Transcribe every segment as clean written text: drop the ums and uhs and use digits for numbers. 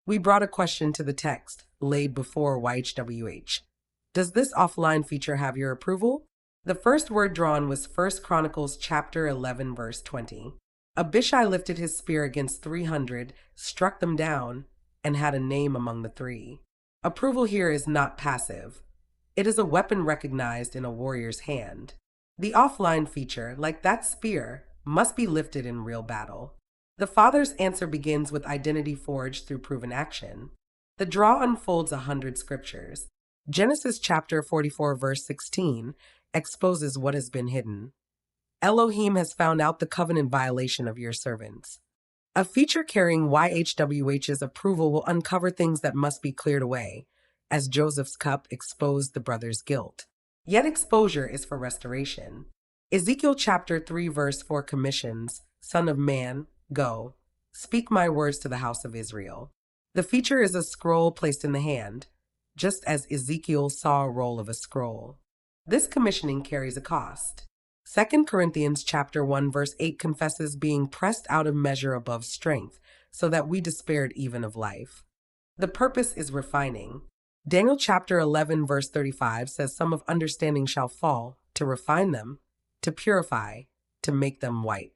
We brought a question to the text laid before YHWH. Does this offline feature have your approval? The first word drawn was First Chronicles chapter 11 verse 20. Abishai lifted his spear against 300, struck them down, and had a name among the three. Approval here is not passive. It is a weapon recognized in a warrior's hand. The offline feature, like that spear, must be lifted in real battle. The Father's answer begins with identity forged through proven action. The draw unfolds 100 scriptures. Genesis chapter 44 verse 16 exposes what has been hidden. Elohim has found out the covenant violation of your servants. A feature carrying YHWH's approval will uncover things that must be cleared away, as Joseph's cup exposed the brothers' guilt. Yet exposure is for restoration. Ezekiel chapter 3 verse 4 commissions, Son of man, go, speak my words to the house of Israel. The feature is a scroll placed in the hand, just as Ezekiel saw a roll of a scroll. This commissioning carries a cost. 2 Corinthians chapter 1 verse 8 confesses being pressed out of measure above strength, so that we despaired even of life. The purpose is refining. Daniel chapter 11 verse 35 says some of understanding shall fall, to refine them, to purify, to make them white.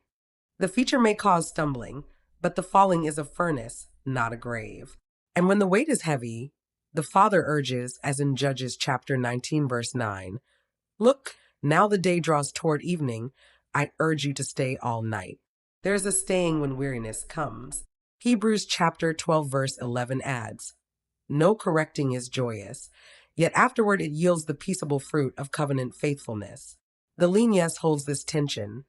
The feature may cause stumbling, but the falling is a furnace, not a grave. And when the weight is heavy, the Father urges, as in Judges chapter 19 verse 9, look, now the day draws toward evening, I urge you to stay all night. There is a staying when weariness comes. Hebrews chapter 12 verse 11 adds, no correcting is joyous, yet afterward it yields the peaceable fruit of covenant faithfulness. The lean yes holds this tension.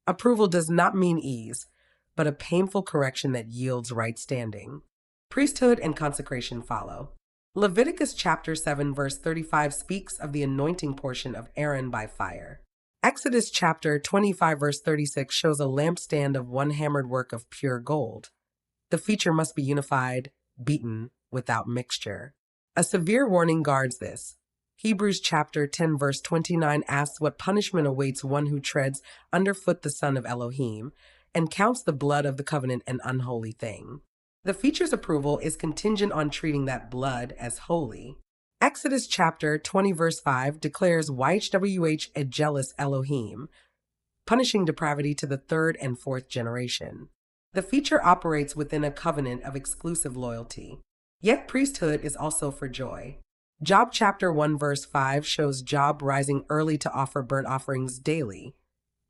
Approval does not mean ease, but a painful correction that yields right standing. Priesthood and consecration follow. Leviticus chapter 7 verse 35 speaks of the anointing portion of Aaron by fire. Exodus chapter 25 verse 36 shows a lampstand of one hammered work of pure gold. The feature must be unified, beaten, without mixture. A severe warning guards this. Hebrews chapter 10 verse 29 asks what punishment awaits one who treads underfoot the Son of Elohim and counts the blood of the covenant an unholy thing. The feature's approval is contingent on treating that blood as holy. Exodus chapter 20 verse 5 declares YHWH a jealous Elohim, punishing depravity to the third and fourth generation. The feature operates within a covenant of exclusive loyalty. Yet priesthood is also for joy. Job chapter 1 verse 5 shows Job rising early to offer burnt offerings daily.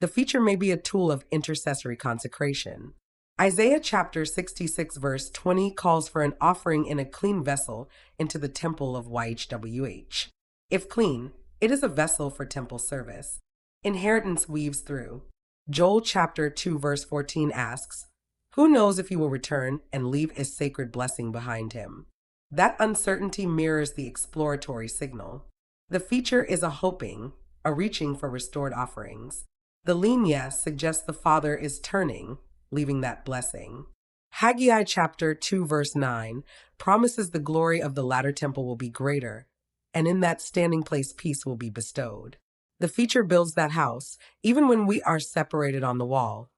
The feature may be a tool of intercessory consecration. Isaiah chapter 66 verse 20 calls for an offering in a clean vessel into the temple of YHWH. If clean, it is a vessel for temple service. Inheritance weaves through. Joel chapter 2 verse 14 asks, who knows if he will return and leave a sacred blessing behind him? That uncertainty mirrors the exploratory signal. The feature is a hoping, a reaching for restored offerings. The lean yes suggests the Father is turning, leaving that blessing. Haggai chapter 2 verse 9 promises the glory of the latter temple will be greater, and in that standing place peace will be bestowed. The feature builds that house, even when we are separated on the wall,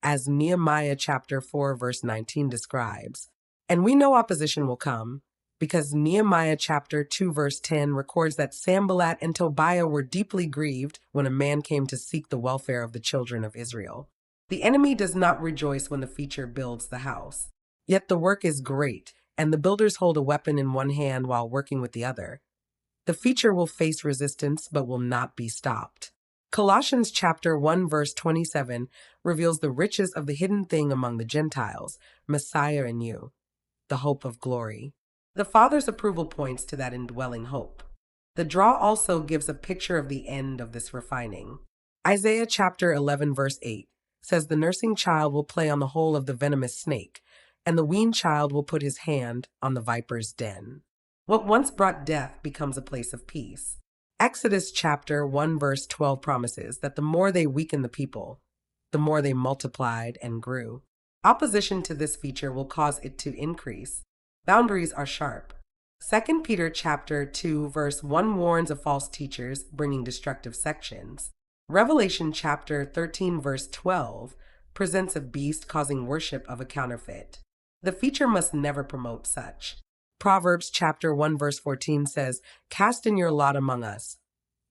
as Nehemiah chapter 4 verse 19 describes. And we know opposition will come, because Nehemiah chapter 2 verse 10 records that Sanballat and Tobiah were deeply grieved when a man came to seek the welfare of the children of Israel. The enemy does not rejoice when the feature builds the house. Yet the work is great, and the builders hold a weapon in one hand while working with the other. The feature will face resistance but will not be stopped. Colossians chapter 1 verse 27 reveals the riches of the hidden thing among the Gentiles, Messiah in you, the hope of glory. The Father's approval points to that indwelling hope. The draw also gives a picture of the end of this refining. Isaiah chapter 11 verse 8 says the nursing child will play on the hole of the venomous snake, and the weaned child will put his hand on the viper's den. What once brought death becomes a place of peace. Exodus chapter 1 verse 12 promises that the more they weakened the people, the more they multiplied and grew. Opposition to this feature will cause it to increase. Boundaries are sharp. 2 Peter chapter 2 verse 1 warns of false teachers bringing destructive sections. Revelation chapter 13 verse 12 presents a beast causing worship of a counterfeit. The feature must never promote such. Proverbs chapter 1 verse 14 says, "Cast in your lot among us.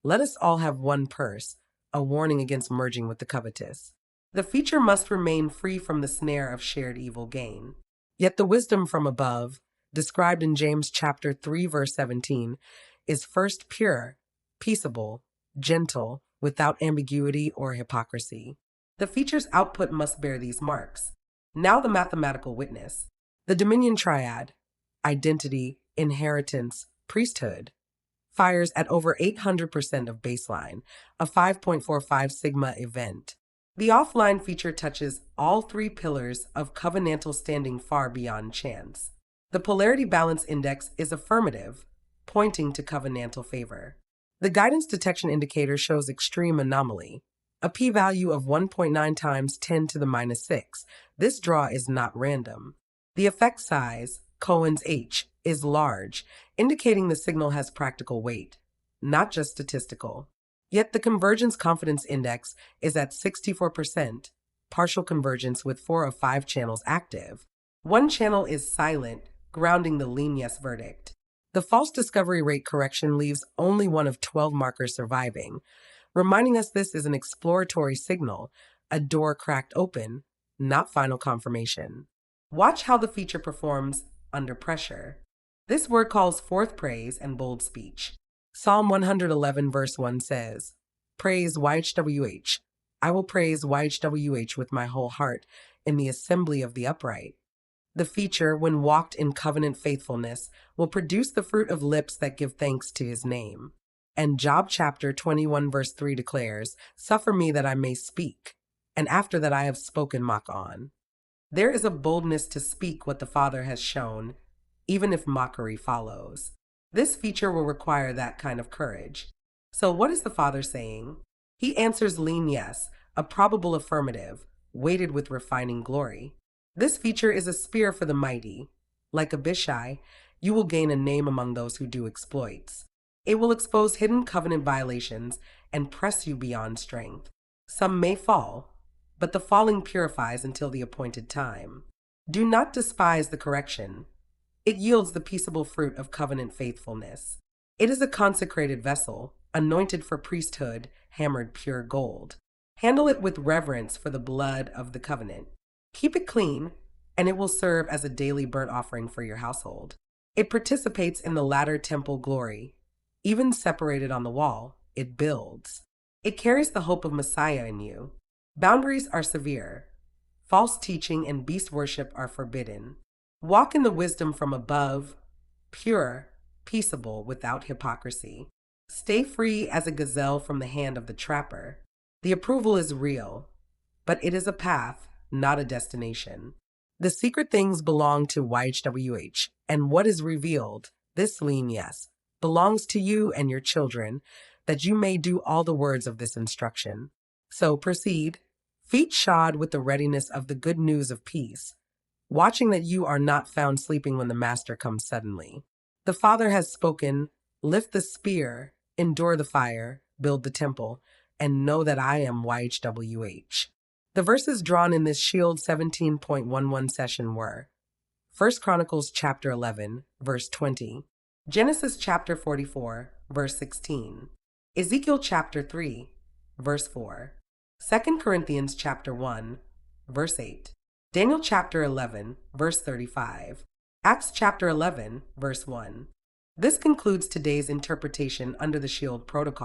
Let us all have one purse," a warning against merging with the covetous. The feature must remain free from the snare of shared evil gain. Yet the wisdom from above, described in James chapter 3 verse 17, is first pure, peaceable, gentle, without ambiguity or hypocrisy. The feature's output must bear these marks. Now the mathematical witness. The Dominion Triad, identity, inheritance, priesthood, fires at over 800% of baseline, a 5.45 sigma event. The offline feature touches all three pillars of covenantal standing far beyond chance. The polarity balance index is affirmative, pointing to covenantal favor. The guidance detection indicator shows extreme anomaly, a p-value of 1.9 times 10 to the minus 6. This draw is not random. The effect size, Cohen's H, is large, indicating the signal has practical weight, not just statistical. Yet the convergence confidence index is at 64%, partial convergence with 4 of 5 channels active. One channel is silent, grounding the lean yes verdict. The false discovery rate correction leaves only one of 12 markers surviving, reminding us this is an exploratory signal, a door cracked open, not final confirmation. Watch how the feature performs under pressure. This word calls forth praise and bold speech. Psalm 111 verse 1 says, "Praise YHWH. I will praise YHWH with my whole heart in the assembly of the upright." The feature, when walked in covenant faithfulness, will produce the fruit of lips that give thanks to his name. And Job chapter 21 verse 3 declares, "Suffer me that I may speak, and after that I have spoken mock on." There is a boldness to speak what the Father has shown, even if mockery follows. This feature will require that kind of courage. So what is the Father saying? He answers lean yes, a probable affirmative, weighted with refining glory. This feature is a spear for the mighty. Like Abishai, you will gain a name among those who do exploits. It will expose hidden covenant violations and press you beyond strength. Some may fall, but the falling purifies until the appointed time. Do not despise the correction. It yields the peaceable fruit of covenant faithfulness. It is a consecrated vessel, anointed for priesthood, hammered pure gold. Handle it with reverence for the blood of the covenant. Keep it clean, and it will serve as a daily burnt offering for your household. It participates in the latter temple glory. Even separated on the wall, it builds. It carries the hope of Messiah in you. Boundaries are severe. False teaching and beast worship are forbidden. Walk in the wisdom from above, pure, peaceable, without hypocrisy. Stay free as a gazelle from the hand of the trapper. The approval is real, but it is a path, not a destination. The secret things belong to YHWH, and what is revealed, this lean yes, belongs to you and your children, that you may do all the words of this instruction. So proceed, feet shod with the readiness of the good news of peace, watching that you are not found sleeping when the Master comes suddenly. The Father has spoken, lift the spear, endure the fire, build the temple, and know that I am YHWH. The verses drawn in this Shield 17.11 session were First Chronicles chapter 11, verse 20, Genesis chapter 44, verse 16, Ezekiel chapter 3, verse 4, 2 Corinthians chapter 1, verse 8, Daniel chapter 11, verse 35, Acts chapter 11, verse 1. This concludes today's interpretation under the Shield protocol.